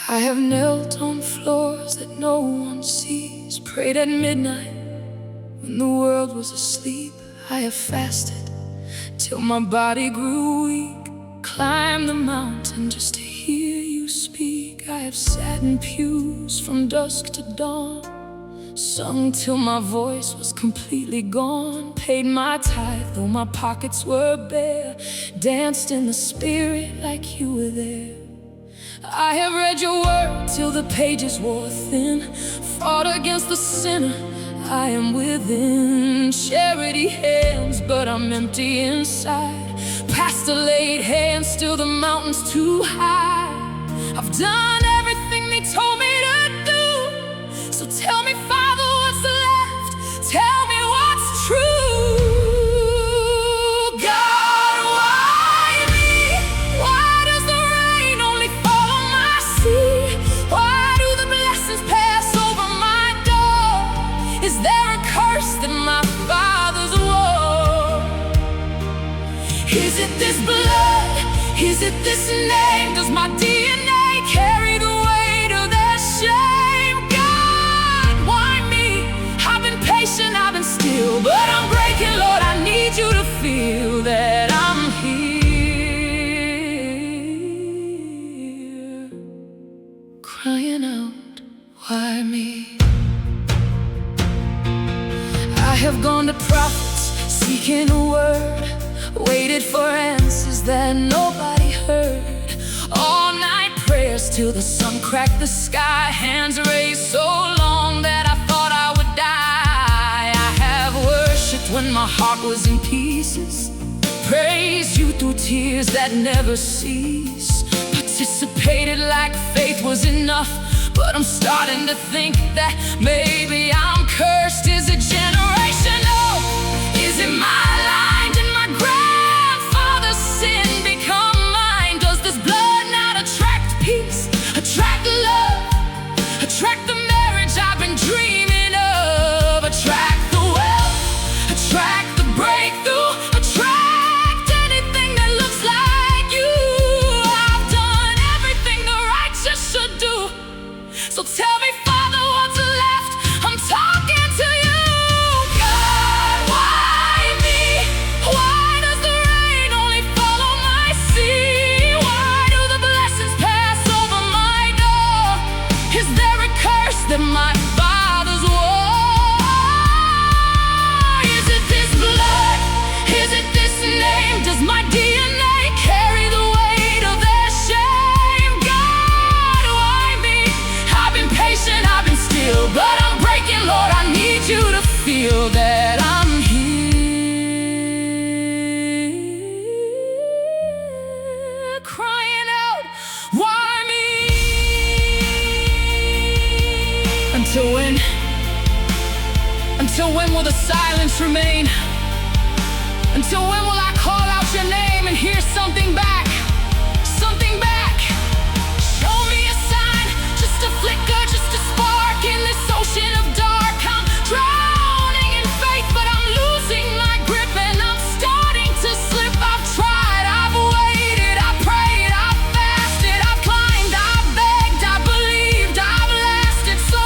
I have knelt on floors that no one sees, prayed at midnight when the world was asleep. I have fasted till my body grew weak, climbed the mountain just to hear you speak. I have sat in pews from dusk to dawn, sung till my voice was completely gone, paid my tithe though my pockets were bare, danced in the spirit like you were there. I have read your word till the pages wore thin, fought against the sinner I am within. Charity hands, but I'm empty inside. Pastor laid hands, still the mountain's too high. I've done everything they told me to do, so tell me, Father, what's left? Tell me what's true. God, why me? Why does the rain only fall on my sea? Why do the blessings pass over my door? Is there a curse that my fathers wore? Is it this blood? Is it this name? Does my DNA carry the weight of their shame? God, why me? I've been patient, I've been still, but I'm breaking, Lord, I need you to feel that I'm here, crying out, why me? I have gone to prophets, seeking a word, waited for answers that nobody heard. All night prayers till the sun cracked the sky, hands raised so long that I thought I would die. I have worshipped when my heart was in pieces, praised you through tears that never cease, participated like faith was enough, but I'm starting to think that maybe I'm cursed. Is it generational? Is it my line? Did my grandfather's sin become mine? Does this blood not attract peace, attract love, attract the marriage I've been dreaming of, attract the wealth, attract the breakthrough, attract anything that looks like you? I've done everything the righteous should do, so tell me, Father, what's left? I'm talking to you. God, why me? Why does the rain only fall on my sea? Why do the blessings pass over my door? Is there a curse that my fathers wore? Is it this blood? Is it this name? Does my DNA carry the weight of their shame? God, why me? I've been patient, I've been still, but I'm breaking, Lord, I need you to feel that I'm here, crying out, why me? Until when? Until when will the silence remain? Until when will I call out your name and hear something back? Something back. Show me a sign, just a flicker, just a spark in this ocean of dark. I'm drowning in faith, but I'm losing my grip and I'm starting to slip. I've tried, I've waited, I've prayed, I've fasted, I've climbed, I've begged, I've believed, I've lasted. So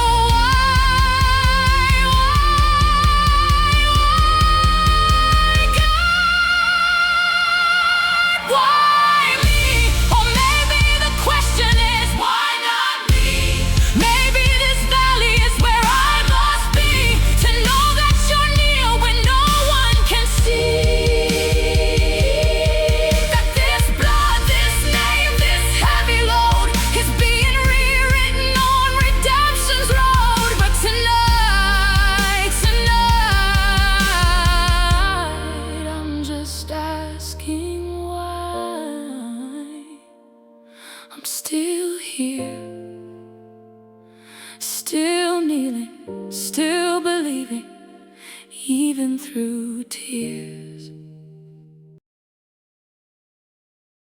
why me? Or maybe the question is, why not me? Maybe this valley is where I must be, to know that you're near when no one can see. That this blood, this name, this heavy load is being rewritten on redemption's road. But tonight, I'm just asking why I'm still here, still kneeling, still believing, even through tears.